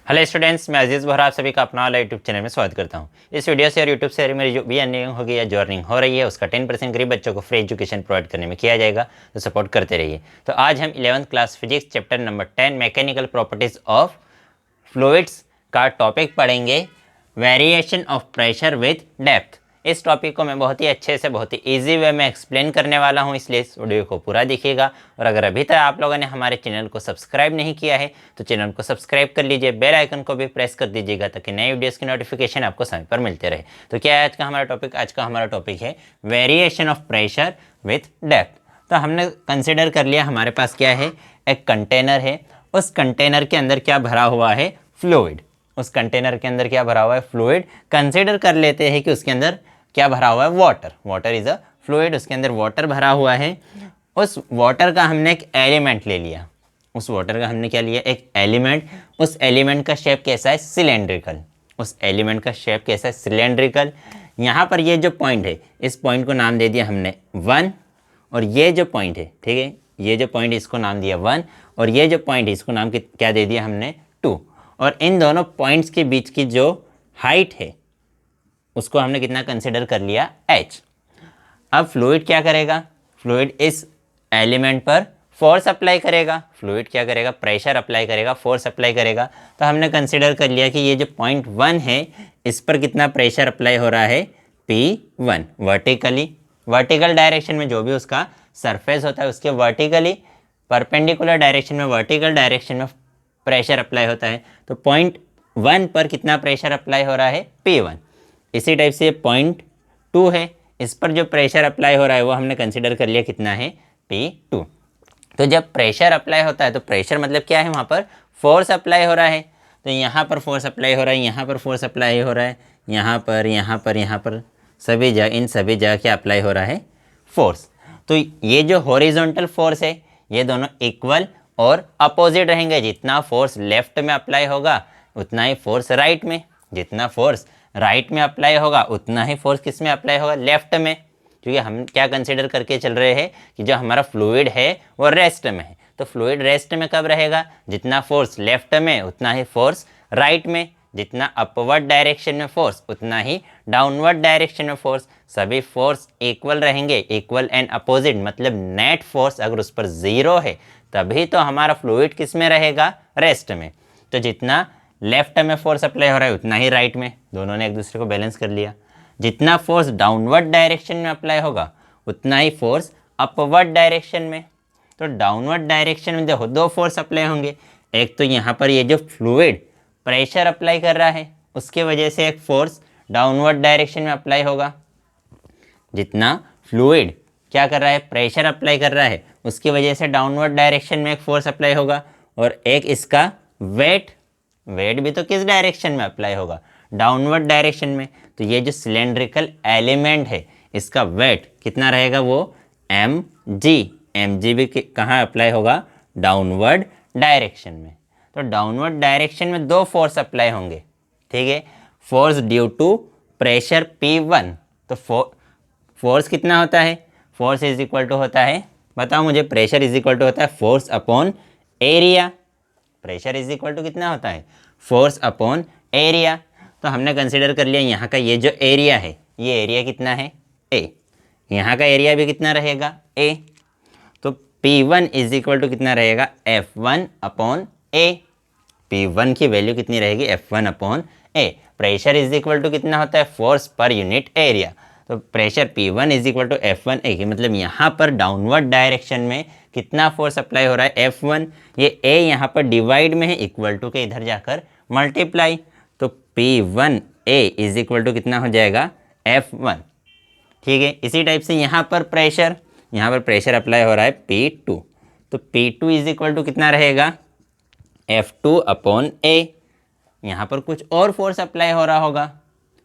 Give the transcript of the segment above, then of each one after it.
Hello students, मैं अजीज़ बोहरा आप सभी का अपना वाला यूट्यूब चैनल में स्वागत करता हूं। इस वीडियो से और यूट्यूब से मेरी जो भी अर्निंग होगी या जो अर्निंग हो रही है उसका 10% गरीब बच्चों को फ्री एजुकेशन प्रोवाइड करने में किया जाएगा, तो सपोर्ट करते रहिए। तो आज हम 11th class physics chapter number 10 mechanical properties of fluids का टॉपिक पढ़ेंगे, variation of pressure with depth. इस टॉपिक को मैं बहुत ही अच्छे से, बहुत ही इजी वे में एक्सप्लेन करने वाला हूं, इसलिए इस वीडियो को पूरा देखिएगा। और अगर अभी तक आप लोगों ने हमारे चैनल को सब्सक्राइब नहीं किया है तो चैनल को सब्सक्राइब कर लीजिए, बेल आइकन को भी प्रेस कर दीजिएगा ताकि नए वीडियोस की नोटिफिकेशन आपको समय पर मिलते रहे। तो क्या है आज का हमारा टॉपिक? आज का हमारा टॉपिक है variation of pressure with depth. तो हमने कंसिडर कर लिया, हमारे पास क्या है, एक कंटेनर है, उस कंटेनर के अंदर क्या भरा हुआ है, फ्लूइड। उस कंटेनर के अंदर क्या भरा हुआ है, फ्लूइड। कंसिडर कर लेते हैं कि उसके अंदर क्या भरा हुआ है, water. Water is a fluid, उसके अंदर वाटर भरा हुआ है। उस वाटर का हमने एक एलिमेंट ले लिया, उस वाटर का हमने क्या लिया, एक एलिमेंट। उस एलिमेंट का शेप कैसा है, सिलेंड्रिकल। उस एलिमेंट का शेप कैसा है, सिलेंड्रिकल। यहाँ पर ये जो पॉइंट है, इस पॉइंट को नाम दे दिया हमने 1, और ये जो पॉइंट है, ठीक है, ये जो पॉइंट इसको नाम दिया 1, और ये जो पॉइंट है इसको नाम क्या दे दिया हमने 2। और इन दोनों पॉइंट्स के बीच की जो हाइट है उसको हमने कितना कंसिडर कर लिया, h। अब फ्लूइड क्या करेगा, फ्लूइड इस एलिमेंट पर फोर्स अप्लाई करेगा। फ्लूइड क्या करेगा, प्रेशर अप्लाई करेगा, फोर्स अप्लाई करेगा। तो हमने कंसिडर कर लिया कि ये जो पॉइंट 1 है इस पर कितना प्रेशर अप्लाई हो रहा है, P1 वर्टिकली। वर्टिकल डायरेक्शन में जो भी उसका सरफेस होता है उसके वर्टिकली परपेंडिकुलर डायरेक्शन में, वर्टिकल डायरेक्शन में प्रेशर अप्लाई होता है। तो पॉइंट 1 पर कितना प्रेशर अप्लाई हो रहा है, P1। इसी टाइप से पॉइंट 2 है, इस पर जो प्रेशर अप्लाई हो रहा है वो हमने कंसिडर कर लिया कितना है, P2। तो जब प्रेशर अप्लाई होता है तो प्रेशर मतलब क्या है, वहाँ पर फोर्स अप्लाई हो रहा है। तो यहाँ पर फोर्स अप्लाई हो रहा है, यहाँ पर फोर्स अप्लाई हो रहा है, यहाँ पर, यहाँ पर, यहाँ पर, सभी जगह, इन सभी जगह क्या अप्लाई हो रहा है, फोर्स। तो ये जो हॉरिजॉन्टल फोर्स है ये दोनों इक्वल और अपोजिट रहेंगे। जितना फोर्स लेफ्ट में अप्लाई होगा उतना ही फोर्स राइट में, जितना फोर्स राइट में अप्लाई होगा उतना ही फोर्स किस में अप्लाई होगा, लेफ्ट में। क्योंकि हम क्या कंसिडर करके चल रहे हैं कि जो हमारा फ्लूइड है वो रेस्ट में है। तो फ्लूइड रेस्ट में कब रहेगा, जितना फोर्स लेफ्ट में उतना ही फोर्स राइट में, जितना अपवर्ड डायरेक्शन में फोर्स उतना ही डाउनवर्ड डायरेक्शन में फोर्स। सभी फोर्स इक्वल रहेंगे, इक्वल एंड अपोजिट, मतलब नेट फोर्स अगर उस पर 0 है तभी तो हमारा फ्लूइड किस में रहेगा, रेस्ट में। तो जितना लेफ्ट में फोर्स अप्लाई हो रहा है उतना ही राइट में, दोनों ने एक दूसरे को बैलेंस कर लिया। जितना फोर्स डाउनवर्ड डायरेक्शन में अप्लाई होगा उतना ही फोर्स अपवर्ड डायरेक्शन में। तो डाउनवर्ड डायरेक्शन में देखो 2 फोर्स अप्लाई होंगे, एक तो यहाँ पर ये जो फ्लूइड प्रेशर अप्लाई कर रहा है उसके वजह से एक फोर्स डाउनवर्ड डायरेक्शन में अप्लाई होगा। जितना फ्लूइड क्या कर रहा है, प्रेशर अप्लाई कर रहा है, उसकी वजह से डाउनवर्ड डायरेक्शन में एक फोर्स अप्लाई होगा। और एक इसका वेट, वेट भी तो किस डायरेक्शन में अप्लाई होगा, डाउनवर्ड डायरेक्शन में। तो ये जो सिलेंड्रिकल एलिमेंट है इसका वेट कितना रहेगा, वो mg। mg भी कहाँ अप्लाई होगा, डाउनवर्ड डायरेक्शन में। तो डाउनवर्ड डायरेक्शन में 2 फोर्स अप्लाई होंगे, ठीक है। Force due to pressure P1। तो फोर्स कितना होता है, फोर्स इज इक्वल टू होता है, बताओ मुझे, प्रेशर इज इक्वल टू होता है force upon area. Pressure is equal to कितना होता है, फोर्स अपॉन एरिया। तो हमने कंसिडर कर लिया यहाँ का ये जो एरिया है, ये एरिया कितना है, A। यहाँ का एरिया भी कितना रहेगा, A। तो P1 इज इक्वल टू कितना रहेगा, F1 अपॉन A। P1 की वैल्यू कितनी रहेगी, F1 upon A। Pressure is equal to कितना होता है, फोर्स पर यूनिट एरिया। तो pressure P1 is equal to F1A की, मतलब यहाँ पर डाउनवर्ड डायरेक्शन में कितना फोर्स अप्लाई हो रहा है, F1। ये A यहाँ पर डिवाइड में है, इक्वल टू के इधर जाकर मल्टीप्लाई। तो P1A इज इक्वल टू कितना हो जाएगा, F1, ठीक है। इसी टाइप से यहाँ पर प्रेशर अप्लाई हो रहा है P2। तो P2 इज इक्वल टू कितना रहेगा, F2 अपॉन A। यहाँ पर कुछ और फोर्स अप्लाई हो रहा होगा,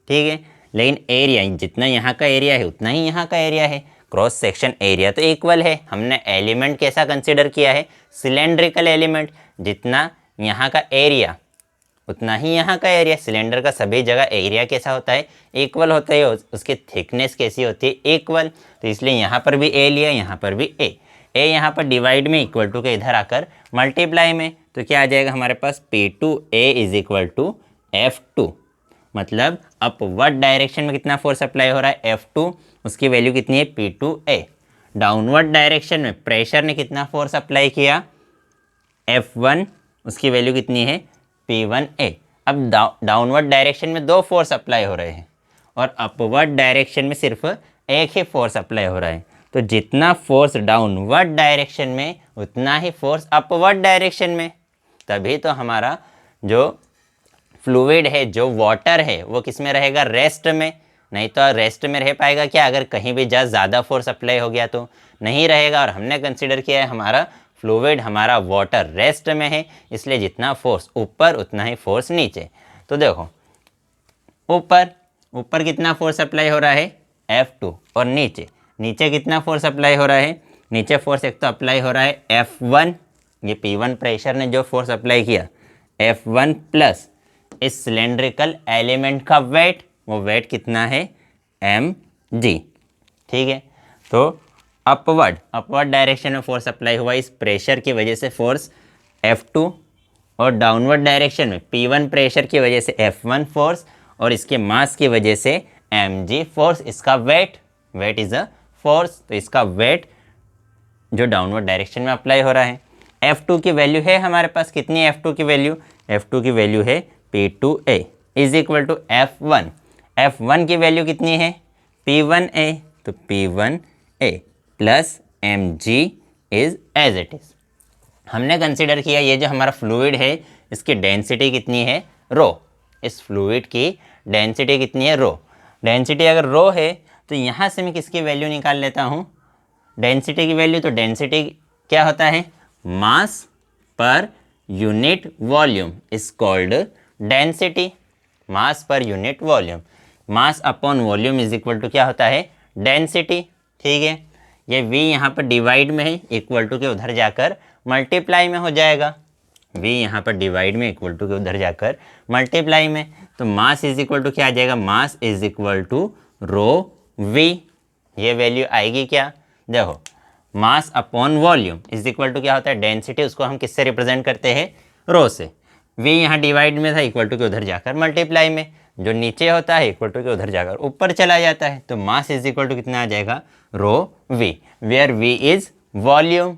ठीक है, लेकिन एरिया, जितना यहाँ का एरिया है उतना ही यहाँ का एरिया है। क्रॉस सेक्शन एरिया तो इक्वल है। हमने एलिमेंट कैसा कंसिडर किया है, सिलेंड्रिकल एलिमेंट। जितना यहाँ का एरिया उतना ही यहाँ का एरिया। सिलेंडर का सभी जगह एरिया कैसा होता है, इक्वल होता है। उसकी थिकनेस कैसी होती है, इक्वल। तो इसलिए यहाँ पर भी ए लिया, यहाँ पर भी ए। ए यहाँ पर डिवाइड में इक्वल टू के इधर आकर मल्टीप्लाई में, तो क्या आ जाएगा हमारे पास P2A is equal to F2, मतलब अपवर्ड डायरेक्शन में कितना फोर्स अप्लाई हो रहा है F2, उसकी वैल्यू कितनी है P2A। डाउनवर्ड डायरेक्शन में प्रेशर ने कितना फोर्स अप्लाई किया F1, उसकी वैल्यू कितनी है P1A। अब डाउनवर्ड डायरेक्शन में दो फोर्स अप्लाई हो रहे हैं और अपवर्ड डायरेक्शन में सिर्फ एक ही फोर्स अप्लाई हो रहा है, तो जितना फोर्स डाउनवर्ड डायरेक्शन में उतना ही फोर्स अपवर्ड डायरेक्शन में, तभी तो हमारा जो फ्लूइड है, जो वाटर है, वो किस में रहेगा रेस्ट में। नहीं तो रेस्ट में रह पाएगा क्या, अगर कहीं भी ज़्यादा फोर्स अप्लाई हो गया तो नहीं रहेगा। और हमने कंसिडर किया है हमारा फ्लूइड, हमारा वाटर रेस्ट में है, इसलिए जितना फोर्स ऊपर उतना ही फोर्स नीचे। तो देखो ऊपर कितना फोर्स अप्लाई हो रहा है F2, और नीचे कितना फोर्स अप्लाई हो रहा है, नीचे फोर्स एक तो अप्लाई हो रहा है F1, ये P1 प्रेशर ने जो फोर्स अप्लाई किया F1 प्लस इस सिलेंड्रिकल एलिमेंट का वेट, वो वेट कितना है mg, ठीक है। तो अपवर्ड डायरेक्शन में फोर्स अप्लाई हुआ इस प्रेशर की वजह से फोर्स F2, और डाउनवर्ड डायरेक्शन में P1 प्रेशर की वजह से F1 फोर्स, और इसके मास की वजह से mg फोर्स, इसका वेट इज अ फोर्स, तो इसका वेट जो डाउनवर्ड डायरेक्शन में अप्लाई हो रहा है। F2 की वैल्यू है हमारे पास, कितनी है F2 की वैल्यू, F2 की वैल्यू है P2A is equal to F1 की वैल्यू कितनी है P1A, तो P1A plus mg is as it is. हमने कंसिडर किया ये जो हमारा फ्लूइड है इसकी डेंसिटी कितनी है रो, इस फ्लूइड की डेंसिटी कितनी है रो। डेंसिटी अगर रो है तो यहाँ से मैं किसकी वैल्यू निकाल लेता हूँ डेंसिटी की वैल्यू। तो डेंसिटी क्या होता है, mass per unit volume is called density, mass per unit volume, mass upon volume is equal to क्या होता है डेंसिटी, ठीक है। ये v यहाँ पर डिवाइड में है, इक्वल टू के उधर जाकर मल्टीप्लाई में हो जाएगा, v यहाँ पर डिवाइड में इक्वल टू के उधर जाकर मल्टीप्लाई में, तो मास इज इक्वल टू क्या आ जाएगा, mass is equal to rho v, ये वैल्यू आएगी क्या, देखो mass upon volume is equal to क्या होता है डेंसिटी, उसको हम किससे रिप्रेजेंट करते हैं रो से। v यहाँ डिवाइड में था, इक्वल टू के उधर जाकर मल्टीप्लाई में, जो नीचे होता है इक्वल टू के उधर जाकर ऊपर चला जाता है, तो मास इज इक्वल टू कितना आ जाएगा rho v, where v is volume.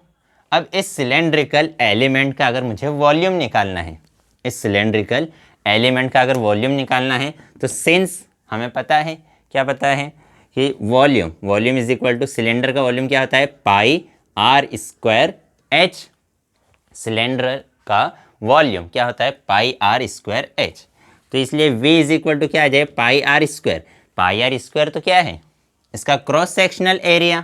अब इस सिलेंड्रिकल एलिमेंट का अगर मुझे वॉल्यूम निकालना है, इस सिलेंड्रिकल एलिमेंट का अगर वॉल्यूम निकालना है, तो सिंस हमें पता है, क्या पता है कि volume is equal two cylinder का वॉल्यूम क्या होता है पाई आर स्क्वायर एच, सिलेंडर का वॉल्यूम क्या होता है पाई आर स्क्वायर एच, तो इसलिए v इज इक्वल टू क्या आ जाए पाई आर स्क्वायर तो क्या है इसका cross sectional area,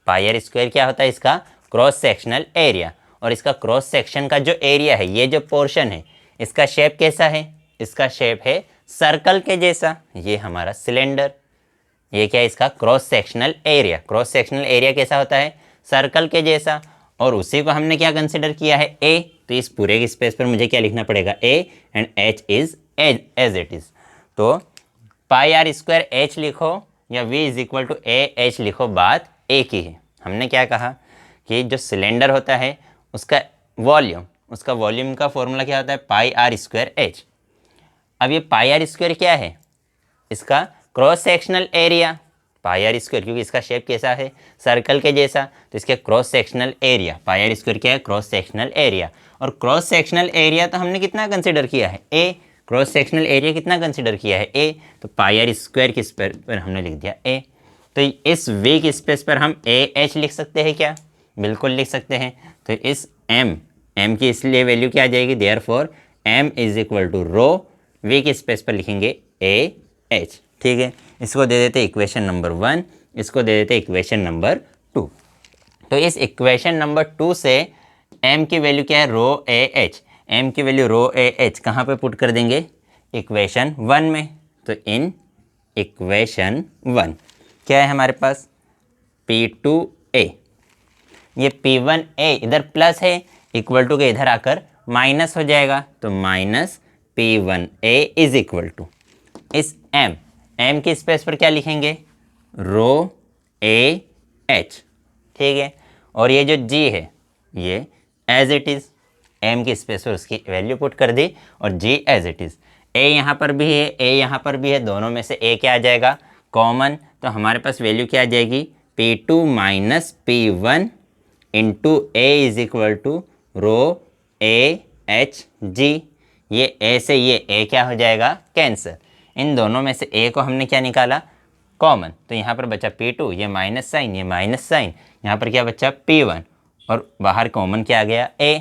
pi r square क्या होता है इसका क्रॉस सेक्शनल एरिया, और इसका क्रॉस सेक्शन का जो एरिया है, ये जो पोर्शन है इसका शेप कैसा है, इसका शेप है सर्कल के जैसा, ये हमारा सिलेंडर, ये क्या है इसका क्रॉस सेक्शनल एरिया कैसा होता है सर्कल के जैसा, और उसी को हमने क्या कंसिडर किया है a, तो इस पूरे के स्पेस पर मुझे क्या लिखना पड़ेगा a and h is as it is, तो पाई आर स्क्वायर h लिखो या v is equal to a h लिखो, बात एक ही है। हमने क्या कहा कि जो सिलेंडर होता है उसका वॉल्यूम का फॉर्मूला क्या होता है पाई आर स्क्वायर एच। अब ये पाई आर स्क्वायर क्या है इसका cross sectional area, pi r square क्योंकि इसका शेप कैसा है सर्कल के जैसा, तो इसके cross sectional area, pi r square क्या है क्रॉस सेक्शनल एरिया, और क्रॉस सेक्शनल एरिया तो हमने कितना कंसिडर किया है a, क्रॉस सेक्शनल एरिया कितना कंसिडर किया है a, तो पाई आर स्क्वायर के स्पेस पर हमने लिख दिया a, तो इस v के स्पेस पर हम a h लिख सकते हैं क्या, बिल्कुल लिख सकते हैं। तो इस m की इसलिए वैल्यू क्या आ जाएगी, therefore m is equal to rho, v के स्पेस पर लिखेंगे a h, ठीक है। इसको दे देते इक्वेशन नंबर 1, इसको दे देते इक्वेशन नंबर 2। तो इस इक्वेशन नंबर 2 से m की वैल्यू क्या है रो ए एच, m की वैल्यू रो ए एच कहाँ पे पुट कर देंगे इक्वेशन 1 में, तो इन इक्वेशन 1 क्या है हमारे पास P2A, ये P1A इधर प्लस है, इक्वल टू के इधर आकर माइनस हो जाएगा, तो minus P1A is equal to इस m की स्पेस पर क्या लिखेंगे रो ए एच, ठीक है। और ये जो g है ये एज इट इज़, m की स्पेस पर उसकी वैल्यू पुट कर दी और g as it is. a यहाँ पर भी है, a यहाँ पर भी है, दोनों में से a क्या आ जाएगा कॉमन, तो हमारे पास वैल्यू क्या आ जाएगी P2 minus P1 into a is equal to rho a h g। ये a से ये a क्या हो जाएगा कैंसर, इन दोनों में से a को हमने क्या निकाला कॉमन, तो यहाँ पर बचा P2, ये माइनस साइन ये माइनस साइन, यहाँ पर क्या बचा P1 और बाहर कॉमन क्या आ गया a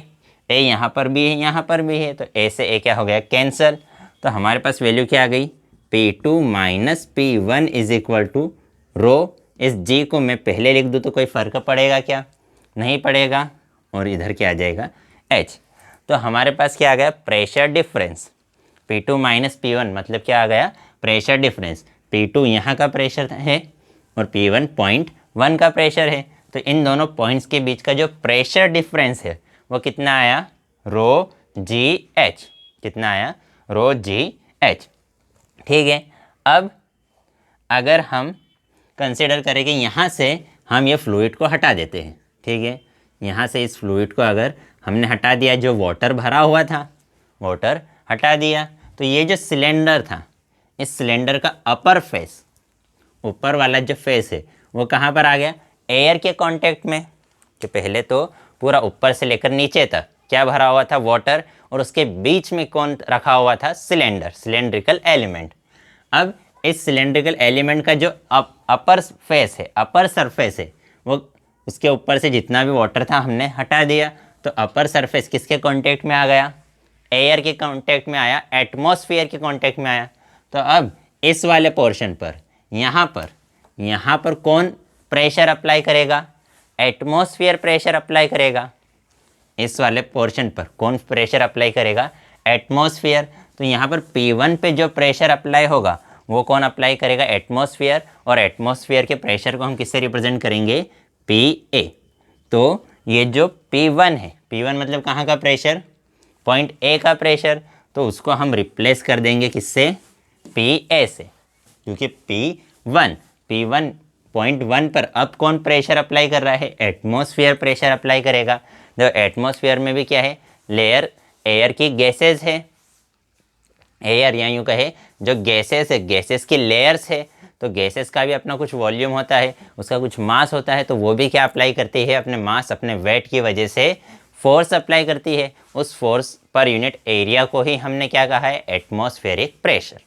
यहाँ पर भी है यहाँ पर भी है, तो a से a क्या हो गया कैंसल। तो हमारे पास वैल्यू क्या आ गई P2 minus P1 is equal to rho, इस g को मैं पहले लिख दूँ तो कोई फ़र्क पड़ेगा क्या, नहीं पड़ेगा, और इधर क्या आ जाएगा h। तो हमारे पास क्या आ गया pressure difference, P2 minus P1 मतलब क्या आ गया प्रेशर डिफरेंस, P2 यहाँ का प्रेशर है और P1 0.1 का प्रेशर है, तो इन दोनों पॉइंट्स के बीच का जो प्रेशर डिफरेंस है वो कितना आया रो जी एच, कितना आया रो जी एच। ठीक है, अब अगर हम कंसिडर करें कि यहाँ से हम ये फ्लूइड को हटा देते हैं, ठीक है, यहाँ से इस फ्लूइड को अगर हमने हटा दिया, जो वाटर भरा हुआ था वाटर हटा दिया, तो ये जो सिलेंडर था इस सिलेंडर का अपर फेस, ऊपर वाला जो फेस है वो कहाँ पर आ गया एयर के कांटेक्ट में, कि पहले तो पूरा ऊपर से लेकर नीचे तक क्या भरा हुआ था वाटर, और उसके बीच में कौन रखा हुआ था सिलेंडर, सिलेंड्रिकल एलिमेंट। अब इस सिलेंड्रिकल एलिमेंट का जो अपर फेस है, अपर सरफेस है, वो उसके ऊपर से जितना भी वाटर था हमने हटा दिया, तो अपर सरफेस किसके कांटेक्ट में आ गया एयर के कांटेक्ट में आया, एटमॉस्फेयर के कांटेक्ट में आया। तो अब इस वाले पोर्शन पर यहाँ पर कौन प्रेशर अप्लाई करेगा एटमॉस्फेयर प्रेशर अप्लाई करेगा, इस वाले पोर्शन पर कौन प्रेशर अप्लाई करेगा एटमॉस्फेयर। तो यहाँ पर P1 पे जो प्रेशर अप्लाई होगा वो कौन अप्लाई करेगा एटमॉस्फेयर, और एटमॉस्फेयर के प्रेशर को हम किससे रिप्रेजेंट करेंगे PA। तो ये जो P1 है, P1 मतलब कहाँ का प्रेशर पॉइंट A का प्रेशर, तो उसको हम रिप्लेस कर देंगे किससे PA से, क्योंकि P1 पॉइंट 1 पर अब कौन प्रेशर अप्लाई कर रहा है एटमॉस्फेयर प्रेशर अप्लाई करेगा। तो एटमॉस्फेयर में भी क्या है लेयर एयर की गैसेस है, एयर या यूँ कहे जो गैसेस है गैसेस की लेयर्स है, तो गैसेस का भी अपना कुछ वॉल्यूम होता है, उसका कुछ मास होता है, तो वो भी क्या अप्लाई करती है अपने मास अपने वेट की वजह से फोर्स अप्लाई करती है, उस फोर्स पर यूनिट एरिया को ही हमने क्या कहा है एटमॉस्फेरिक प्रेशर।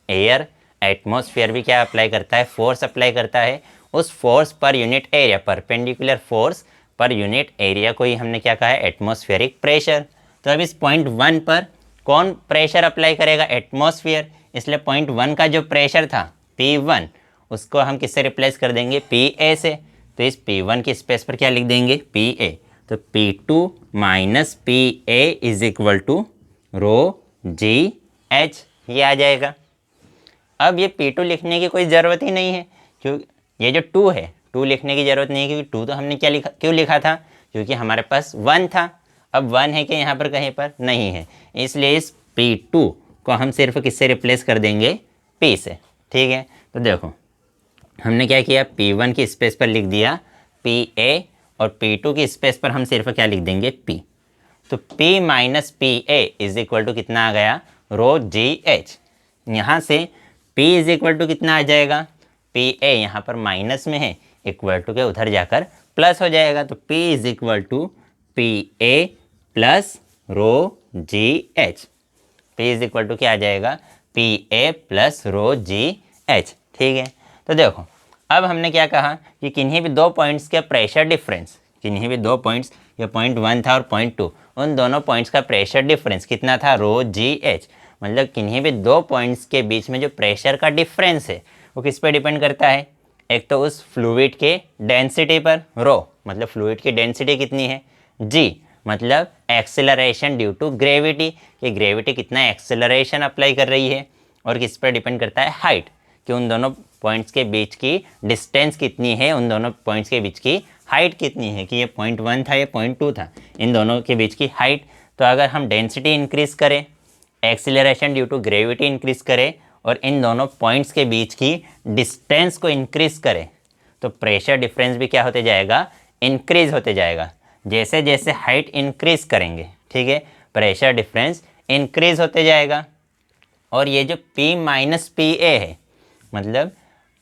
एयर एटमॉस्फेयर भी क्या अप्लाई करता है फोर्स अप्लाई करता है, उस फोर्स पर यूनिट एरिया परपेंडिकुलर फोर्स पर यूनिट एरिया को ही हमने क्या कहा है एटमॉस्फेरिक प्रेशर। तो अब इस पॉइंट 1 पर कौन प्रेशर अप्लाई करेगा एटमॉस्फेयर, इसलिए पॉइंट 1 का जो प्रेशर था P1 उसको हम किससे रिप्लेस कर देंगे PA से, तो इस P1 की स्पेस पर क्या लिख देंगे PA, तो P2 minus PA is equal to rho g h, ये आ जाएगा। अब ये P2 लिखने की कोई ज़रूरत ही नहीं है, क्यों ये जो 2 है 2 लिखने की ज़रूरत नहीं है, क्योंकि 2 तो हमने क्या लिखा क्यों लिखा था क्योंकि हमारे पास 1 था, अब 1 है कि यहाँ पर कहीं पर नहीं है, इसलिए इस P2 को हम सिर्फ किससे रिप्लेस कर देंगे P से। ठीक है, तो देखो हमने क्या किया P1 की स्पेस पर लिख दिया PA और P2 की स्पेस पर हम सिर्फ क्या लिख देंगे P, तो P minus PA is equal to कितना आ गया रो जी एच। यहाँ से P इज इक्वल टू कितना आ जाएगा PA यहाँ पर माइनस में है, इक्वल टू के उधर जाकर प्लस हो जाएगा, तो P is equal to PA plus rho g h, P is equal to क्या आ जाएगा PA plus rho g h. ठीक है, तो देखो अब हमने क्या कहा कि किन्हीं भी दो पॉइंट्स के प्रेशर डिफरेंस, किन्हीं भी दो पॉइंट्स, ये पॉइंट 1 था और पॉइंट 2, उन दोनों पॉइंट्स का प्रेशर डिफरेंस कितना था रो जी एच, मतलब किन्हीं भी दो पॉइंट्स के बीच में जो प्रेशर का डिफरेंस है वो किस पे डिपेंड करता है, एक तो उस फ्लूइड के डेंसिटी पर, रो मतलब फ्लूइड की डेंसिटी कितनी है, जी मतलब एक्सेलरेशन ड्यू टू ग्रेविटी, कि ग्रेविटी कितना एक्सेलरेशन अप्लाई कर रही है, और किस पर डिपेंड करता है हाइट, कि उन दोनों पॉइंट्स के बीच की डिस्टेंस कितनी है, उन दोनों पॉइंट्स के बीच की हाइट कितनी है, कि ये पॉइंट 1 था ये पॉइंट 2 था, इन दोनों के बीच की हाइट। तो अगर हम डेंसिटी इंक्रीज़ करें, acceleration due to gravity increase करें और इन दोनों पॉइंट्स के बीच की डिस्टेंस को इंक्रीज़ करें, तो प्रेशर डिफरेंस भी क्या होते जाएगा इंक्रीज होते जाएगा। जैसे जैसे हाइट इंक्रीज करेंगे, ठीक है, प्रेशर डिफरेंस इंक्रीज होते जाएगा। और ये जो P माइनस पी ए है, मतलब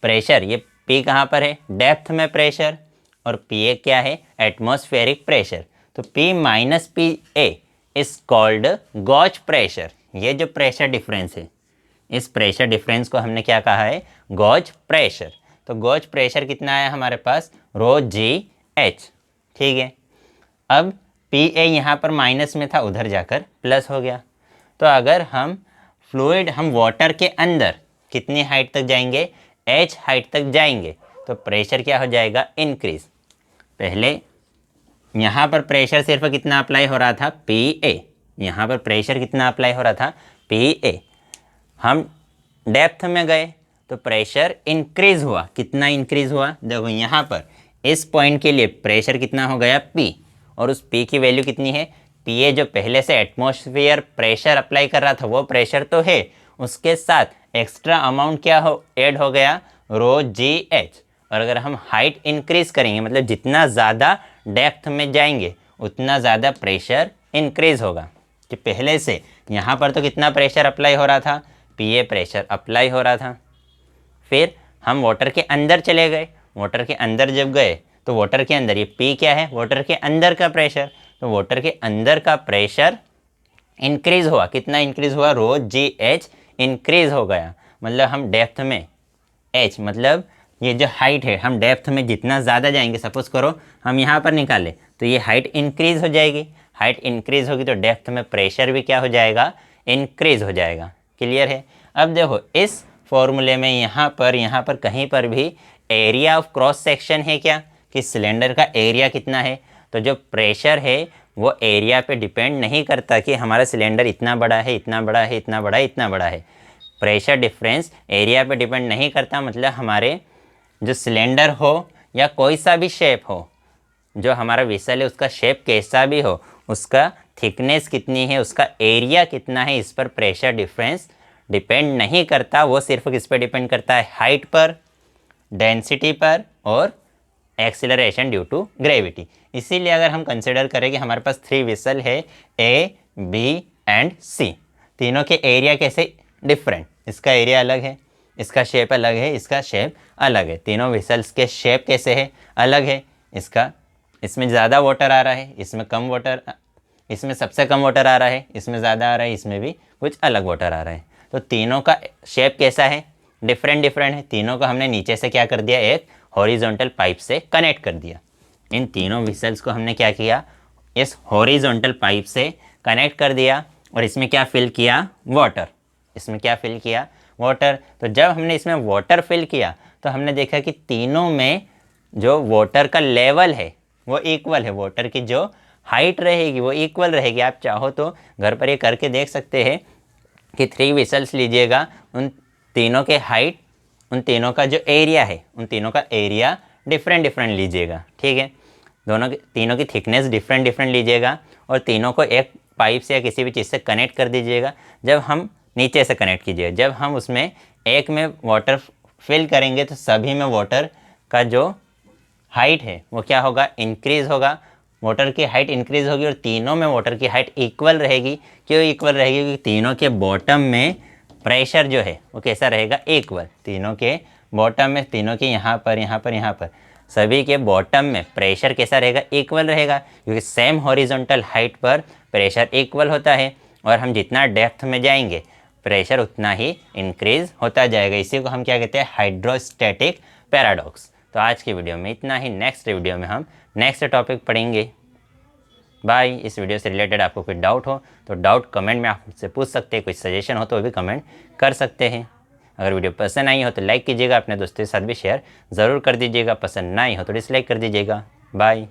प्रेशर, ये P कहाँ पर है, डेप्थ में प्रेशर, और पी ए क्या है, एटमॉस्फेरिक प्रेशर। तो P माइनस P A is called gauge pressure. ये जो प्रेशर डिफरेंस है, इस प्रेशर डिफरेंस को हमने क्या कहा है, गॉज प्रेशर। तो गॉज प्रेशर कितना आया हमारे पास, रो जी एच, ठीक है। अब पी ए यहाँ पर माइनस में था, उधर जाकर प्लस हो गया। तो अगर हम फ्लूइड, हम वाटर के अंदर कितनी हाइट तक जाएंगे, एच हाइट तक जाएंगे, तो प्रेशर क्या हो जाएगा, इंक्रीज। पहले यहाँ पर प्रेशर सिर्फ कितना अप्लाई हो रहा था, पी ए। यहाँ पर प्रेशर कितना अप्लाई हो रहा था, पी ए। हम डेप्थ में गए तो प्रेशर इंक्रीज हुआ। कितना इंक्रीज हुआ, देखो यहाँ पर इस पॉइंट के लिए प्रेशर कितना हो गया, पी, और उस पी की वैल्यू कितनी है, पी ए जो पहले से एटमॉस्फेयर प्रेशर अप्लाई कर रहा था वो प्रेशर तो है, उसके साथ एक्स्ट्रा अमाउंट क्या हो, ऐड हो गया, रो जी एच। और अगर हम हाइट इंक्रीज करेंगे, मतलब जितना ज़्यादा डेप्थ में जाएंगे उतना ज़्यादा प्रेशर इंक्रीज होगा। कि पहले से यहाँ पर तो कितना प्रेशर अप्लाई हो रहा था, पी ए प्रेशर अप्लाई हो रहा था। फिर हम वाटर के अंदर चले गए, वाटर के अंदर जब गए तो वाटर के अंदर, ये पी क्या है, वाटर के अंदर का प्रेशर, तो वाटर के अंदर का प्रेशर इंक्रीज हुआ। कितना इंक्रीज हुआ, रो जी एच इंक्रीज हो गया। मतलब हम डेप्थ में, एच मतलब ये जो हाइट है, हम डेप्थ में जितना ज़्यादा जाएंगे, सपोज करो हम यहाँ पर निकालें तो ये हाइट इंक्रीज हो जाएगी। हाइट इंक्रीज होगी तो डेप्थ में प्रेशर भी क्या हो जाएगा, इंक्रीज हो जाएगा। क्लियर है। अब देखो इस फॉर्मूले में यहाँ पर कहीं पर भी एरिया ऑफ क्रॉस सेक्शन है क्या, कि सिलेंडर का एरिया कितना है। तो जो प्रेशर है वो एरिया पे डिपेंड नहीं करता कि हमारा सिलेंडर इतना बड़ा है, इतना बड़ा है, इतना बड़ा है, इतना बड़ा है। प्रेशर डिफरेंस एरिया पे डिपेंड नहीं करता। मतलब हमारे जो सिलेंडर हो या कोई सा भी शेप हो, जो हमारा वेसल है उसका शेप कैसा भी हो, उसका थिकनेस कितनी है, उसका एरिया कितना है, इस पर प्रेशर डिफरेंस डिपेंड नहीं करता। वो सिर्फ किस पर डिपेंड करता है, हाइट पर, डेंसिटी पर, और एक्सीलरेशन ड्यू टू ग्रेविटी। इसीलिए अगर हम कंसिडर करें कि हमारे पास 3 वेसल है, ए, बी एंड सी, तीनों के एरिया कैसे डिफरेंट, इसका एरिया अलग है, इसका शेप अलग है, इसका शेप अलग है। तीनों वेसल्स के शेप कैसे है, अलग है। इसमें ज़्यादा वाटर आ रहा है, इसमें कम वाटर, इसमें सबसे कम वाटर आ रहा है, इसमें ज़्यादा आ रहा है, इसमें भी कुछ अलग वाटर आ रहा है। तो तीनों का शेप कैसा है, डिफरेंट है। तीनों को हमने नीचे से क्या कर दिया, एक हॉरिजॉन्टल पाइप से कनेक्ट कर दिया। इन तीनों वेसल्स को हमने क्या किया, इस हॉरिजॉन्टल पाइप से कनेक्ट कर दिया, और इसमें क्या फिल किया, वाटर। इसमें क्या फिल किया, वाटर। तो जब हमने इसमें वाटर फिल किया तो हमने देखा कि तीनों में जो वाटर का लेवल है वो इक्वल है। वाटर की जो हाइट रहेगी वो इक्वल रहेगी। आप चाहो तो घर पर ये करके देख सकते हैं कि 3 वेसल्स लीजिएगा, उन तीनों के हाइट, उन तीनों का जो एरिया है, उन तीनों का एरिया डिफरेंट लीजिएगा, ठीक है। तीनों की थिकनेस डिफरेंट लीजिएगा, और तीनों को एक पाइप से या किसी भी चीज़ से कनेक्ट कर दीजिएगा। जब हम नीचे से कनेक्ट कीजिएगा, जब हम उसमें एक में वाटर फिल करेंगे तो सभी में वाटर का जो हाइट है वो क्या होगा, इंक्रीज़ होगा। वाटर की हाइट इंक्रीज़ होगी और तीनों में वाटर की हाइट इक्वल रहेगी। क्यों इक्वल रहेगी, क्योंकि तीनों के बॉटम में प्रेशर जो है वो कैसा रहेगा, इक्वल। तीनों के बॉटम में, तीनों के यहाँ पर सभी के बॉटम में प्रेशर कैसा रहेगा, इक्वल रहेगा, क्योंकि सेम हॉरिजॉन्टल हाइट पर प्रेशर इक्वल होता है। और हम जितना डेप्थ में जाएंगे प्रेशर उतना ही इंक्रीज होता जाएगा। इसी को हम क्या कहते हैं, हाइड्रोस्टैटिक पैराडॉक्स। तो आज की वीडियो में इतना ही। नेक्स्ट वीडियो में हम नेक्स्ट टॉपिक पढ़ेंगे। बाय। इस वीडियो से रिलेटेड आपको कोई डाउट हो तो डाउट कमेंट में आप मुझसे पूछ सकते हैं, कोई सजेशन हो तो वो भी कमेंट कर सकते हैं। अगर वीडियो पसंद आई हो तो लाइक कीजिएगा, अपने दोस्तों के साथ भी शेयर ज़रूर कर दीजिएगा। पसंद ना आई हो तो डिसलाइक कर दीजिएगा। बाय।